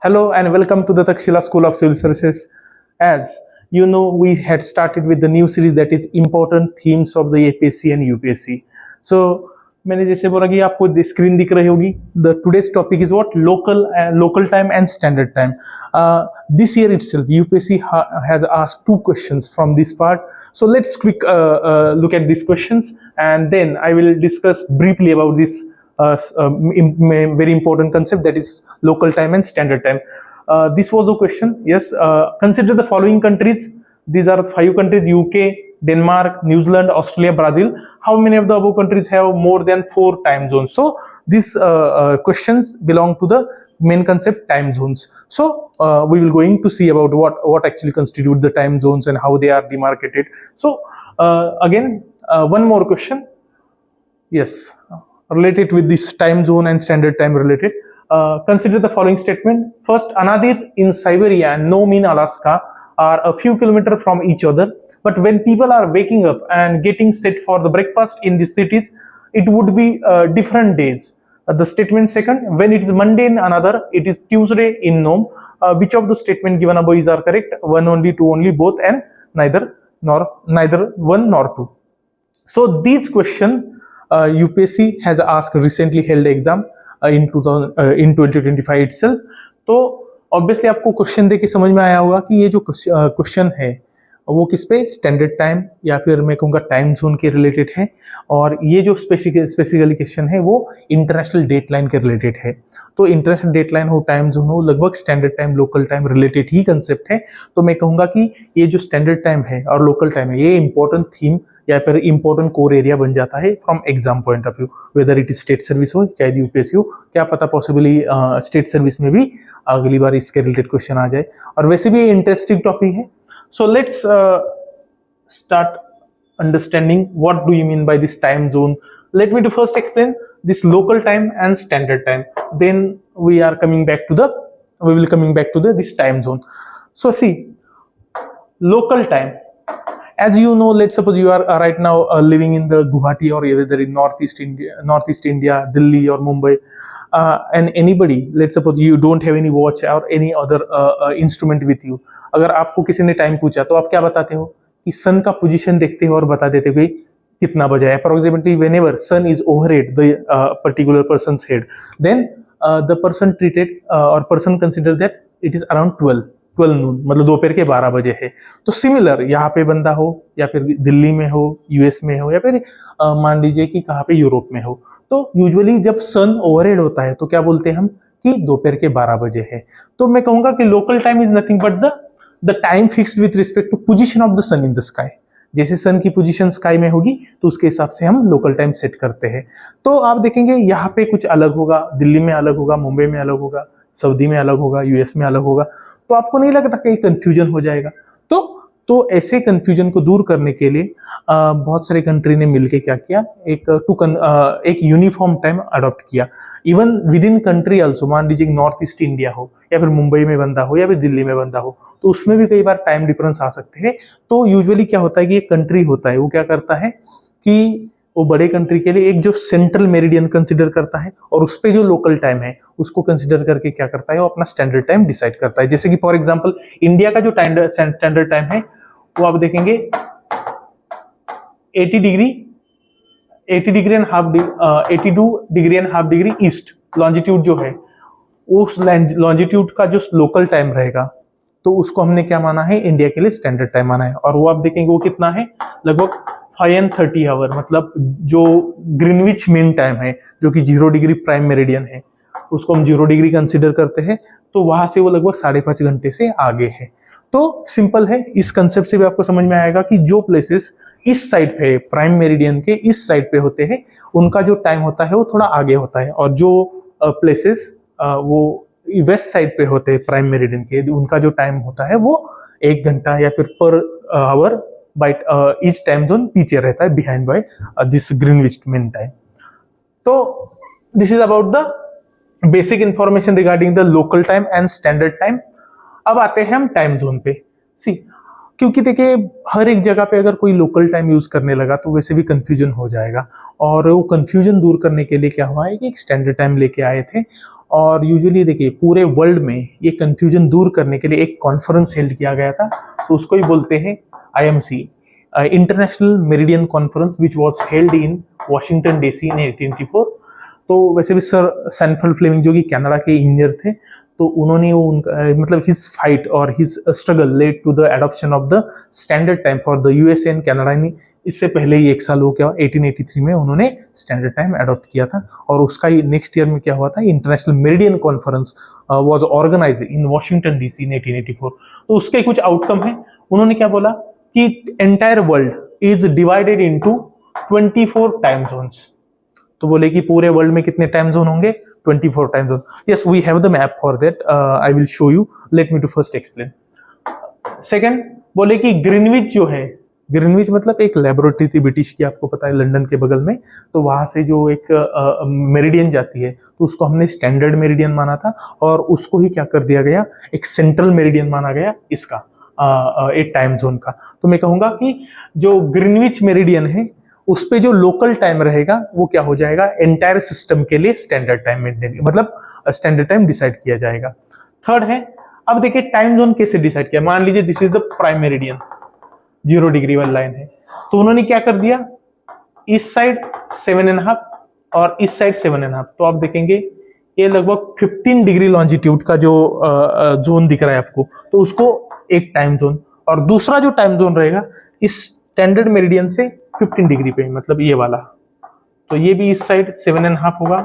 Hello and welcome to the Takshila School of Civil Services. As you know, we had started with the new series that is important themes of the APSC and UPSC. So मैंने जैसे बोला कि आपको screen दिख रही होगी. The today's topic is what local time and standard time. This year itself, UPSC has asked two questions from this part. So let's quick look at these questions, and then I will discuss briefly about this very important concept, that is local time and standard time. This was the question. Yes, consider the following countries. These are 5 countries: UK, Denmark, New Zealand, Australia, Brazil. How many of the above countries have more than 4 time zones? So these questions belong to the main concept, time zones. So we will going to see about what actually constitute the time zones and how they are demarcated. So again, one more question. Yes, related with this time zone and standard time related. Consider the following statement. First, Anadyr in Siberia and Nome in Alaska are a few kilometers from each other, but when people are waking up and getting set for the breakfast in these cities, it would be different days. The statement second, when it is Monday in another, it is Tuesday in Nome. Which of the statement given above are correct? One only, two only, both, and neither one nor two. So these question UPSC has asked recently held exam in 2025 itself. तो obviously आपको question देख के समझ में आया होगा कि ये जो क्वेश्चन है वो किस पे, स्टैंडर्ड टाइम या फिर मैं कहूँगा टाइम जोन के रिलेटेड है, और ये जो स्पेसिफिकली क्वेश्चन है वो इंटरनेशनल डेटलाइन के रिलेटेड है. तो इंटरनेशनल डेटलाइन हो, टाइम जोन हो, लगभग standard time local time related ही कंसेप्ट है. तो मैं कहूँगा कि ये जो स्टैंडर्ड टाइम है और लोकल टाइम है, ये इंपॉर्टेंट थीम या फिर इंपॉर्टेंट कोर एरिया बन जाता है from exam point of view, whether it is state service हो चाहे यूपीएससी हो. क्या पता पॉसिबली स्टेट सर्विस में भी अगली बार इसके रिलेटेड क्वेश्चन आ जाए, और वैसे भी इंटरेस्टिंग टॉपिक है. So let's start understanding what do you mean by this time zone. Let me to first explain this local time and standard time. Then we will coming back to this time zone. So see, local time. As you know, let's suppose you are right now living in the Guwahati or either in Northeast India, Delhi or Mumbai, and anybody, let's suppose you don't have any watch or any other instrument with you. अगर आपको किसी ने time पूछा तो आप क्या बताते हो कि सन का पोजीशन देखते हो और बता देते हो कि कितना बजा है. Approximately whenever sun is overhead the particular person's head, then the person treated और person consider that it is around 12 noon, मतलब दोपहर के 12 बजे है. तो सिमिलर यहाँ पे बंदा हो या फिर दिल्ली में हो, यूएस में हो, या फिर मान लीजिए कि कहाँ पे यूरोप में हो, तो यूजुअली जब सन ओवरहेड होता है तो क्या बोलते हैं हम कि दोपहर के 12 बजे है. तो मैं कहूंगा कि local time is nothing but the time fixed with respect to position of the sun in the sky. जैसे सन की पोजीशन स्काई में होगी तो उसके हिसाब से हम लोकल टाइम सेट करते हैं. तो आप देखेंगे यहाँ पे कुछ अलग होगा, दिल्ली में अलग होगा, मुंबई में अलग होगा, सऊदी में अलग होगा, यूएस में अलग होगा. तो आपको नहीं लगता कि कंफ्यूजन हो जाएगा? तो ऐसे कंफ्यूजन को दूर करने के लिए बहुत सारे कंट्री ने मिलके क्या किया, एक यूनिफॉर्म टाइम अडॉप्ट किया. Even with in country also, मान लीजिए नॉर्थ ईस्ट इंडिया हो या फिर मुंबई में बंदा हो या फिर दिल्ली में बंदा हो, तो उसमें भी कई बार टाइम डिफरेंस आ सकते हैं. तो यूजुअली क्या होता है कि एक कंट्री होता है वो क्या करता है कि वो बड़े कंट्री के लिए एक जो सेंट्रल मेरिडियन कंसिडर करता है और उस पे जो लोकल टाइम है उसको कंसिडर करके क्या करता है, वो अपना स्टैंडर्ड टाइम डिसाइड करता है. जैसे कि फॉर एग्जांपल इंडिया का जो स्टैंडर्ड टाइम है वो आप देखेंगे 82 degree and half degree east longitude जो है, उस लॉन्जिट्यूड का जो लोकल टाइम रहेगा तो उसको हमने क्या माना है, इंडिया के लिए स्टैंडर्ड टाइम माना है. और वो आप देखेंगे वो कितना है, लगभग 5:30 आवर, मतलब जो ग्रीनविच मीन टाइम है जो कि 0 डिग्री प्राइम मेरिडियन है उसको हम 0 डिग्री कंसिडर करते हैं. तो वहां से वो लगभग 5.5 घंटे से आगे है. तो सिंपल है, इस कंसेप्ट से भी आपको समझ में आएगा कि जो प्लेसेस इस साइड पे, प्राइम मेरिडियन के इस साइड पे होते हैं, उनका जो टाइम होता है वो थोड़ा आगे होता है, और जो प्लेसेस वो वेस्ट साइड पे होते हैं प्राइम मेरिडियन के, उनका जो टाइम होता है वो 1 घंटा या फिर per hour by each time zone पीछे रहता है, behind by this Greenwich mean time. तो this is about the basic information regarding the local time and standard time. अब आते हैं हम टाइम जोन पे. सी, क्योंकि देखिए हर एक जगह पे अगर कोई लोकल टाइम यूज करने लगा तो वैसे भी कंफ्यूजन हो जाएगा, और वो कंफ्यूजन दूर करने के लिए क्या हुआ है कि एक स्टैंडर्ड टाइम लेके आए थे. और यूजुअली देखिए पूरे वर्ल्ड में ये कंफ्यूजन दूर करने के लिए एक कॉन्फ्रेंस हेल्ड किया गया था, तो उसको ही बोलते हैं IMC, international meridian conference, which was held in Washington DC इन 1884। तो वैसे भी सर सैमुअल फ्लेमिंग जो कि कनाडा के इंजीनियर थे, तो उन्होंने उनका मतलब हिज फाइट और his struggle led to the adoption of the standard time for the USA and Canada. इससे पहले ही एक साल हो गया, 1883 में उन्होंने स्टैंडर्ड टाइम अडॉप्ट किया था, और उसका नेक्स्ट ईयर में क्या हुआ था, international meridian conference was organised in Washington DC इन 1884। तो उसके कुछ आउटकम है। उन्होंने क्या बोला कि entire world is divided into 24 time Jones. तो बोले कि पूरे वर्ल्ड में कितने टाइम जोन होंगे, 24 time zone. Yes, we have the map for that, I will show you, let me to first explain. Second, बोले कि ग्रीनविच जो है, ग्रीनविच मतलब एक लेबोरेटरी थी ब्रिटिश की, आपको पता है, लंदन के बगल में। तो वहां से जो एक मेरिडियन जाती है, तो उसको हमने स्टैंडर्ड मेरिडियन माना था, और उसको ही क्या कर दिया गया, एक सेंट्रल मेरिडियन माना गया इसका, एक टाइम जोन का। तो मैं कहूंगा कि जो ग्रीनविच मेरिडियन है उस पे जो लोकल टाइम रहेगा वो क्या हो जाएगा, एंटायर सिस्टम के लिए स्टैंडर्ड टाइम मेंटेन, मतलब स्टैंडर्ड टाइम डिसाइड किया जाएगा। थर्ड है, अब देखिए टाइम जोन कैसे डिसाइड किया। मान लीजिए this is the prime meridian, 0 degree वाली लाइन है, तो उन्होंने क्या कर दिया, इस साइड 7.5 और इस साइड 7.5। तो आप देखेंगे ये लगभग 15 डिग्री लॉन्जिट्यूड का जो जोन दिख रहा है आपको, तो उसको एक टाइम जोन, और दूसरा जो टाइम जोन रहेगा इस स्टैंडर्ड मेरिडियन से 15 डिग्री पे, मतलब ये वाला, तो ये भी इस साइड 7.5 होगा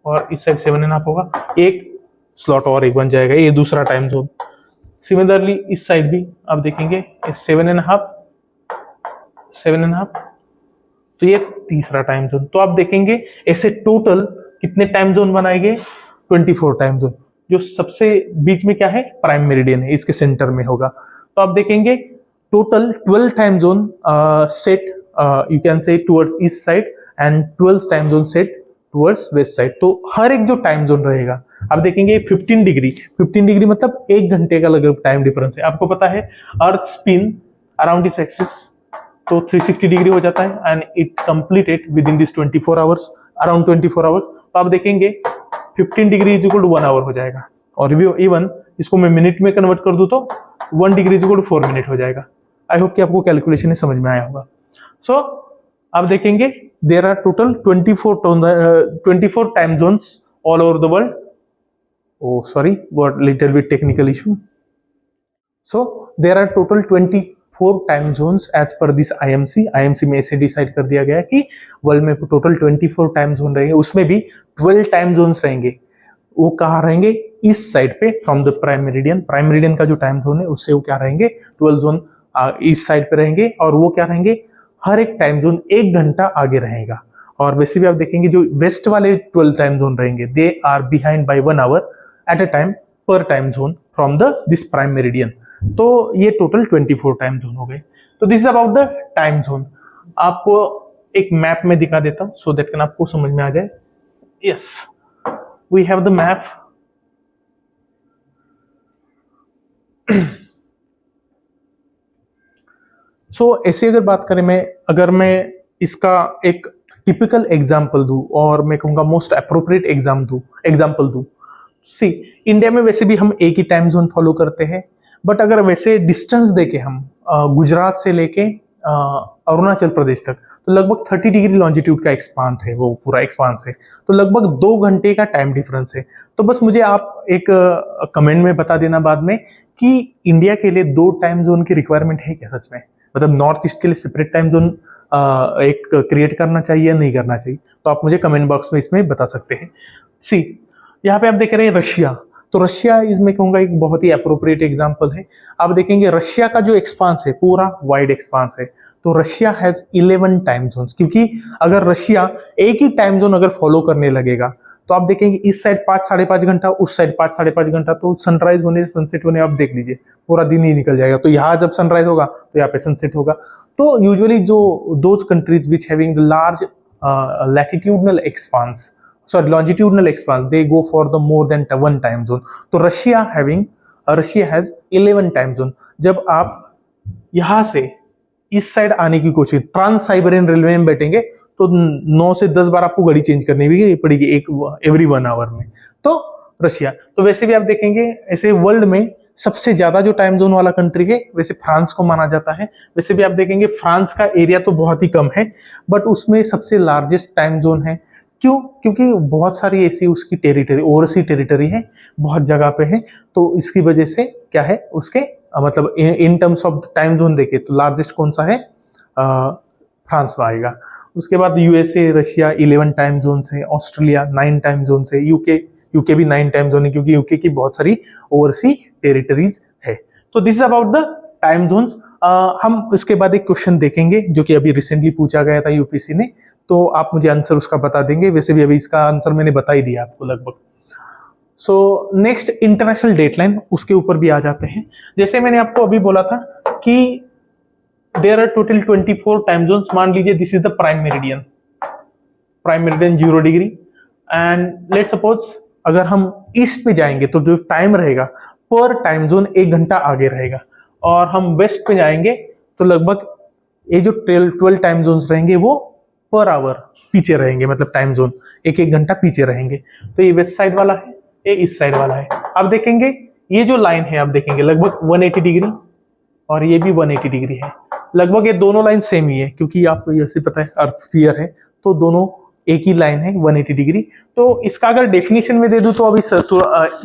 और इस साइड 7.5 होगा, एक स्लॉट और एक बन जाएगा, ये दूसरा टाइम जोन। सिमिलरली इस साइड भी आप देखेंगे 7.5, तो ये तीसरा टाइम जोन। तो आप देखेंगे ऐसे टोटल कितने टाइम जोन बनाएंगे, 24 टाइम जोन। जो सबसे बीच में क्या है, प्राइम मेरिडियन है, इसके सेंटर में होगा। तो आप देखेंगे total 12 time zone set, you can say towards east side, and 12 time zone set towards west side. तो हर एक जो टाइम जोन रहेगा, आप देखेंगे 15 डिग्री मतलब 1 घंटे का लगभग टाइम डिफरेंस है। आपको पता है earth spin around this axis, तो 360 डिग्री हो जाता है, and it completed within this 24 hours, around 24 hours. तो आप देखेंगे 15 degree is equal to 1 hour हो जाएगा, और इवन इसको मैं मिनट में कन्वर्ट कर दूं तो 1 degree is equal to 4 minute हो जाएगा। आई होप कि आपको कैलकुलेशन समझ में आया होगा। सो आप देखेंगे there are total 24 time zones all over the world. Oh, sorry, got little bit technical issue. So there are total 24 time zones as per this IMC. IMC में ऐसे डिसाइड कर दिया गया कि वर्ल्ड में टोटल 24 टाइम जोन रहेंगे, उसमें भी 12 टाइम जोन्स रहेंगे। वो कहाँ रहेंगे, इस साइड पे फ्रॉम द प्राइम मेरिडियन का जो टाइम जोन है उससे वो क्या रहेंगे, 12 जोन इस साइड पे रहेंगे, और वो क्या रहेंगे, हर एक टाइम जोन 1 घंटा आगे रहेगा। और वैसे भी आप देखेंगे जो वेस्ट वाले 12 टाइम जोन रहेंगे, they are behind by 1 hour at a time per time zone from the this prime meridian. तो ये टोटल 24 टाइम जोन हो गए। तो this is about the time zone. आपको एक मैप में दिखा देता हूं सो दैट कैन आपको समझ में आ जाए। Yes, we have the map. So ऐसे अगर बात करें, अगर मैं इसका एक टिपिकल एग्जाम्पल दूं, और मैं कहूंगा मोस्ट अप्रोप्रिएट एग्जाम्पल दूं, सी इंडिया में वैसे भी हम एक ही टाइम जोन फॉलो करते हैं, बट अगर वैसे डिस्टेंस देके हम गुजरात से लेके अरुणाचल प्रदेश तक, तो लगभग 30 डिग्री लॉन्जिट्यूड का एक्सपांस है, वो पूरा एक्सपांस है, तो लगभग 2 घंटे का टाइम डिफरेंस है। तो बस मुझे आप एक कमेंट में बता देना बाद में कि इंडिया के लिए 2 टाइम जोन की रिक्वायरमेंट है क्या सच में, मतलब नॉर्थ ईस्ट के लिए सेपरेट टाइम जोन एक क्रिएट करना चाहिए या नहीं करना चाहिए, तो आप मुझे कमेंट बॉक्स में इसमें बता सकते हैं। सी यहाँ पे आप देख रहे हैं रशिया, तो रशिया इसमें कहूंगा एक बहुत ही अप्रोप्रिएट एग्जांपल है। आप देखेंगे रशिया का जो एक्सपांस है पूरा वाइड एक्सपांस है, तो रशिया हैज 11 टाइम जोन्स, क्योंकि अगर रशिया एक ही टाइम जोन अगर फॉलो करने लगेगा, तो आप देखेंगे इस साइड 5 साढ़े 5 घंटा, उस साइड 5 साढ़े 5 घंटा, तो सनराइज होने से सनसेट होने आप देख लीजिए पूरा दिन ही निकल जाएगा। तो यहाँ जब सनराइज होगा तो यहाँ पे सनसेट होगा। तो यूजुअली जो those countries which having the large latitudinal expanse, sorry, longitudinal expanse, they go for the more than 1 time zone. तो रशिया has 11 time zone। जब आप यहां से इस साइड आने की कोशिश, ट्रांस साइबेरियन रेलवे में बैठेंगे तो 9 से 10 बार आपको घड़ी चेंज करनी भी पड़ेगी एक एवरी 1 आवर में। तो रशिया। तो वैसे भी आप देखेंगे ऐसे वर्ल्ड में सबसे ज्यादा जो टाइम जोन वाला कंट्री है वैसे फ्रांस को माना जाता है। वैसे भी आप देखेंगे फ्रांस का एरिया तो बहुत ही कम है, बट उसमें सबसे लार्जेस्ट टाइम जोन है। क्यों? क्योंकि बहुत सारी ऐसी उसकी टेरिटरी, ओवरसी टेरिटरी है, बहुत जगह पे है, तो इसकी वजह से क्या है उसके मतलब in terms of time zone देखे तो लार्जेस्ट कौन सा है? फ्रांस में आएगा। उसके बाद यूएसए, रशिया 11 टाइम जोन है, ऑस्ट्रेलिया 9 टाइम जोन है, यूके भी 9 टाइम जोन है क्योंकि यूके की बहुत सारी ओवरसी टेरिटरीज है। तो this is about the time zones. हम इसके बाद एक क्वेश्चन देखेंगे जो कि अभी रिसेंटली पूछा गया था यूपीसी ने, तो आप मुझे आंसर उसका बता देंगे। वैसे भी अभी इसका आंसर मैंने बता ही दिया आपको लगभग। सो नेक्स्ट इंटरनेशनल डेटलाइन, उसके ऊपर भी आ जाते हैं। जैसे मैंने आपको अभी बोला था कि there are total 24 time zones. मान लीजिए this is the prime meridian 0 degree, and let suppose अगर हम ईस्ट पे जाएंगे तो जो टाइम रहेगा पर टाइम जोन 1 घंटा आगे रहेगा, और हम वेस्ट पे जाएंगे तो लगभग ये जो 12 टाइम जोन्स रहेंगे वो पर आवर पीछे रहेंगे, मतलब टाइम जोन 1 घंटा पीछे रहेंगे। तो ये वेस्ट साइड वाला है, ये ईस्ट साइड वाला है। आप देखेंगे ये जो लाइन है, आप देखेंगे लगभग 180 डिग्री और ये भी 180 डिग्री है। लगभग ये दोनों लाइन सेम ही है क्योंकि आपको ऐसे पता है अर्थ स्फीयर है, तो दोनों एक ही लाइन है 180 डिग्री। तो इसका अगर डेफिनेशन में दे दूं तो अभी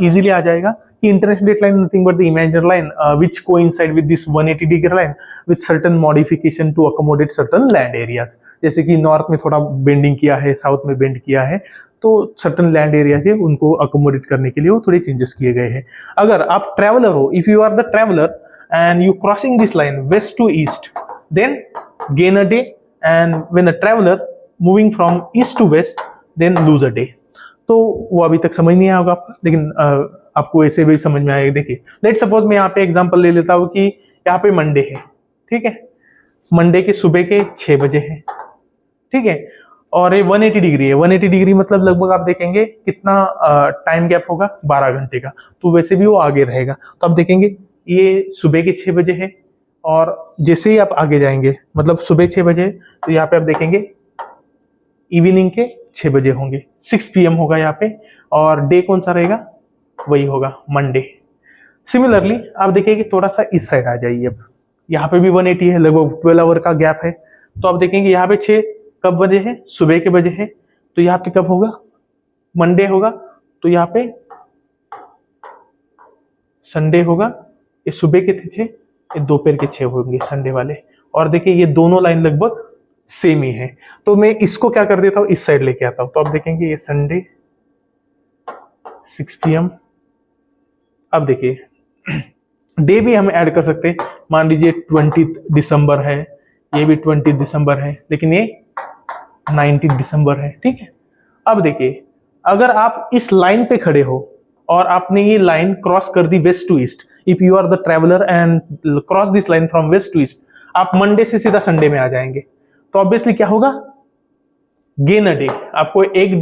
इजीली आ जाएगा कि international dateline nothing but the imaginary line which coincide with this 180 degree line with certain modification to accommodate certain land areas. जैसे कि नॉर्थ में थोड़ा बेंडिंग किया है, साउथ में बेंड किया है, तो सर्टेन लैंड एरियाज है उनको अकोमोडेट करने के लिए वो थोड़े चेंजेस किए गए हैं। अगर आप ट्रैवलर हो, if you are the traveller and you crossing this line west to east, then gain a day, and when a traveler moving from east to west then lose a day। तो वो अभी तक समझ नहीं आया होगा आपको, लेकिन आपको ऐसे भी समझ में आएगा। देखिए लेट सपोज मैं यहाँ पे एग्जांपल ले लेता हूँ कि यहाँ पे मंडे है, ठीक है, मंडे के सुबह के 6 बजे है, ठीक है, और ये 180 डिग्री है। 180 डिग्री मतलब लगभग आप देखेंगे कितना टाइम गैप होगा, 12 घंटे का, तो वैसे भी वो आगे रहेगा। तो आप देखेंगे ये सुबह के 6 बजे है, और जैसे ही आप आगे जाएंगे मतलब सुबह 6 बजे, तो यहाँ पे आप देखेंगे इवनिंग के 6 बजे होंगे, 6 PM होगा यहाँ पे, और डे कौन सा रहेगा? वही होगा मंडे। सिमिलरली आप देखिए थोड़ा सा इस साइड आ जाइए, अब यहाँ पे भी 180 है, लगभग 12 आवर का गैप है। तो आप देखेंगे यहाँ पे 6 कब बजे है? सुबह के बजे है, तो यहाँ पे कब होगा? मंडे होगा, तो यहाँ पे संडे होगा। ये सुबह के थे 6, ये दोपहर के 6 होंगे संडे वाले। और देखिए ये दोनों लाइन लगभग सेम ही है, तो मैं इसको क्या कर देता हूँ, इस साइड लेके आता हूँ। तो आप देखेंगे ये संडे 6 PM। अब देखिए डे भी हम ऐड कर सकते हैं, मान लीजिए 20 दिसंबर है, ये भी 20 दिसंबर है, लेकिन ये 19 दिसंबर है, ठीक है। अब देखिए अगर आप इस लाइन पे खड़े हो और आपने ये लाइन क्रॉस कर दी west to east, if you are the traveller and cross this line from west to east, आप मंडे से सीधा संडे में आ जाएंगे। तो ऑब्वियसली क्या होगा? गेन अ डे, आपको एक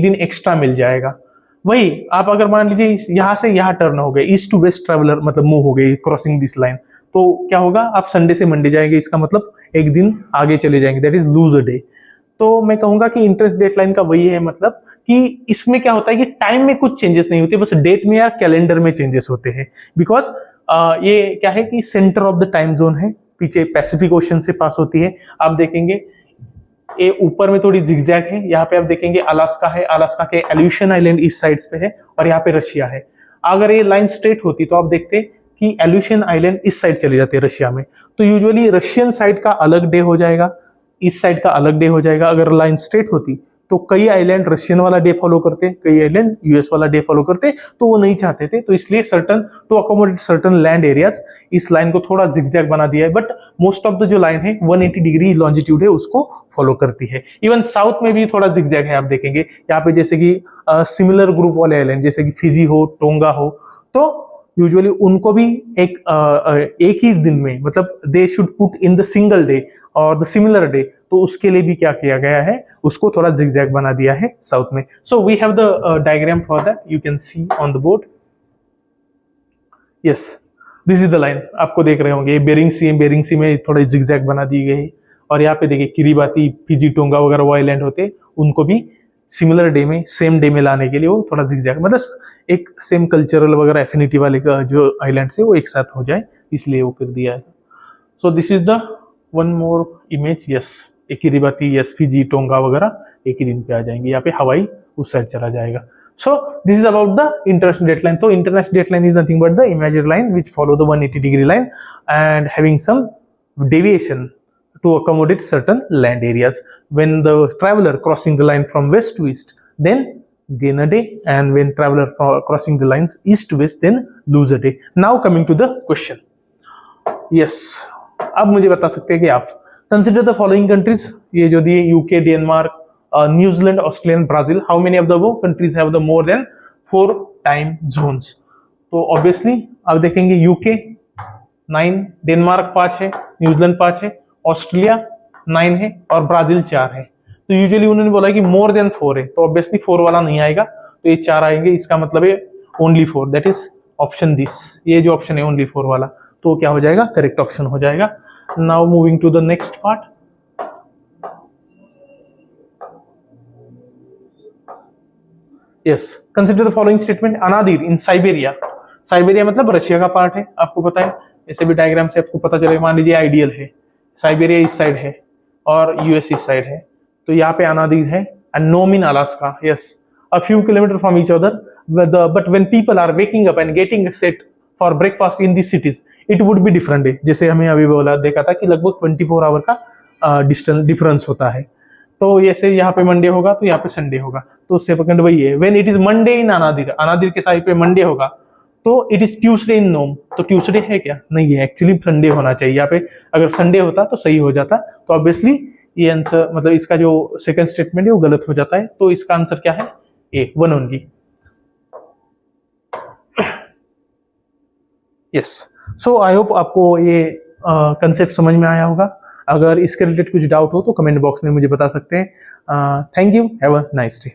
दिन एक्स्ट्रा मिल जाएगा। वही आप अगर मान लीजिए यहां से यहां टर्न हो गए, ईस्ट टू वेस्ट ट्रेवलर मतलब मूव हो गए क्रॉसिंग दिस लाइन, तो क्या होगा? आप संडे से मंडे जाएंगे, इसका मतलब एक दिन आगे चले जाएंगे, that is lose a day. तो मैं कहूंगा कि इंटरेस्ट डेट लाइन का वही है, मतलब कि इसमें क्या होता है कि टाइम में कुछ चेंजेस नहीं होते, बस डेट में या कैलेंडर में चेंजेस होते हैं। बिकॉज ये क्या है कि centre of the time zone है, पीछे पैसिफिक ओशन से पास होती है। आप देखेंगे ये ऊपर में थोड़ी जिगजैग है, यहाँ पे आप देखेंगे अलास्का है, अलास्का के एल्यूशन आइलैंड इस साइड पे है, और यहाँ पे रशिया है। अगर ये लाइन स्ट्रेट होती तो आप देखते कि एल्यूशन आइलैंड इस साइड चले जाते रशिया में, तो यूजुअली रशियन साइड का अलग डे हो जाएगा, इस साइड का अलग डे हो जाएगा। अगर लाइन स्ट्रेट होती तो कई आइलैंड रशियन वाला डे फॉलो करते, कई आइलैंड यूएस वाला डे फॉलो करते, तो वो नहीं चाहते थे, तो इसलिए certain to accommodate certain land areas इस लाइन को थोड़ा जिगजैग बना दिया है। बट मोस्ट ऑफ द जो लाइन है 180 डिग्री लॉन्जिट्यूड है उसको फॉलो करती है। इवन साउथ में भी थोड़ा जिगजैग है, आप देखेंगे यहाँ पे जैसे कि सिमिलर ग्रुप वाले आइलैंड जैसे कि फिजी हो, टोंगा हो, तो यूजुअली उनको भी एक ही दिन में, मतलब they should put in the single day और द सिमिलर डे, तो उसके लिए भी क्या किया गया है, उसको थोड़ा जिगजैग बना दिया है साउथ में। So we have the diagram for that, you can see on the board. Yes, this is the line, आपको देख रहे होंगे बेरिंग सी, बेरिंग सी में थोड़ा जिगजैग बना दी गई है। और यहाँ पे देखिए किरीबाती, फिजी, टोंगा वगैरह वो आइलैंड होते, उनको भी सिमिलर डे में, सेम डे में लाने के लिए वो थोड़ा दिख जाएगा, मतलब एक सेम कल्चरल वगैरह एफिनिटी वाले का जो आइलैंड है वो एक साथ हो जाए, इसलिए वो कर दिया है। सो this is the one more image. Yes, Kiribati, yes, Fiji, tonga वगैरह एक ही दिन पे आ जाएंगे। यहाँ पे हवाई उस साइड चला जाएगा। So this is about the international dateline. तो international dateline is nothing but the imaginary line which follow the 180 degree line and having some deviation to accommodate certain land areas. When the traveler crossing the line from west to east, then gain a day, and when traveler crossing the lines east to west, then lose a day. Now coming to the question. Yes, अब मुझे बता सकते हैं कि आप consider the following countries, ये जो दिए UK, Denmark, New Zealand, Australia, Brazil. How many of the countries have the more than 4 time zones? तो ऑब्वियसली आप देखेंगे UK 9, डेनमार्क 5 है, न्यूजीलैंड 5 है, ऑस्ट्रेलिया 9 है और ब्राजील 4 है। तो यूजुअली उन्होंने बोला कि मोर देन 4 है, तो ऑब्वियसली 4 वाला नहीं आएगा, तो ये 4 आएंगे। इसका मतलब है only 4, that is option this. ये जो ऑप्शन है ओनली 4 वाला, तो क्या हो जाएगा, करेक्ट ऑप्शन हो जाएगा। Now moving to the next part. Yes, consider the following statement. Anadyr in Siberia, Siberia मतलब रशिया का पार्ट है, आपको पता है, ऐसे भी डायग्राम से आपको पता चलेगा। मान लीजिए आइडियल है, साइबेरिया इस साइड है और यूएस इस साइड है, तो यहाँ पे अनादिर है, and Nome in Alaska, yes, a few kilometre from each other, but when people are waking up and getting set for breakfast in this cities it would be different day. जैसे हमें अभी बोला, देखा था कि लगभग 24 our का distance difference होता है। तो जैसे यहाँ पे मंडे होगा तो यहाँ पे संडे होगा, तो सेकंड वही है। व्हेन इट इज मंडे इन अनादिर, अनादिर के साइड पे मंडे होगा, तो इट इज ट्यूसडे इन नोम। तो ट्यूसडे है क्या, नहीं है, एक्चुअली संडे होना चाहिए। यहाँ पे अगर संडे होता तो सही हो जाता, तो ऑब्वियसली ये आंसर, मतलब इसका जो सेकंड स्टेटमेंट है वो गलत हो जाता है। तो इसका आंसर क्या है, ए, 1 only. Yes, so I hope आपको ये कंसेप्ट समझ में आया होगा। अगर इसके रिलेटेड कुछ डाउट हो तो कमेंट बॉक्स में मुझे बता सकते हैं। Thank you, have a nice day.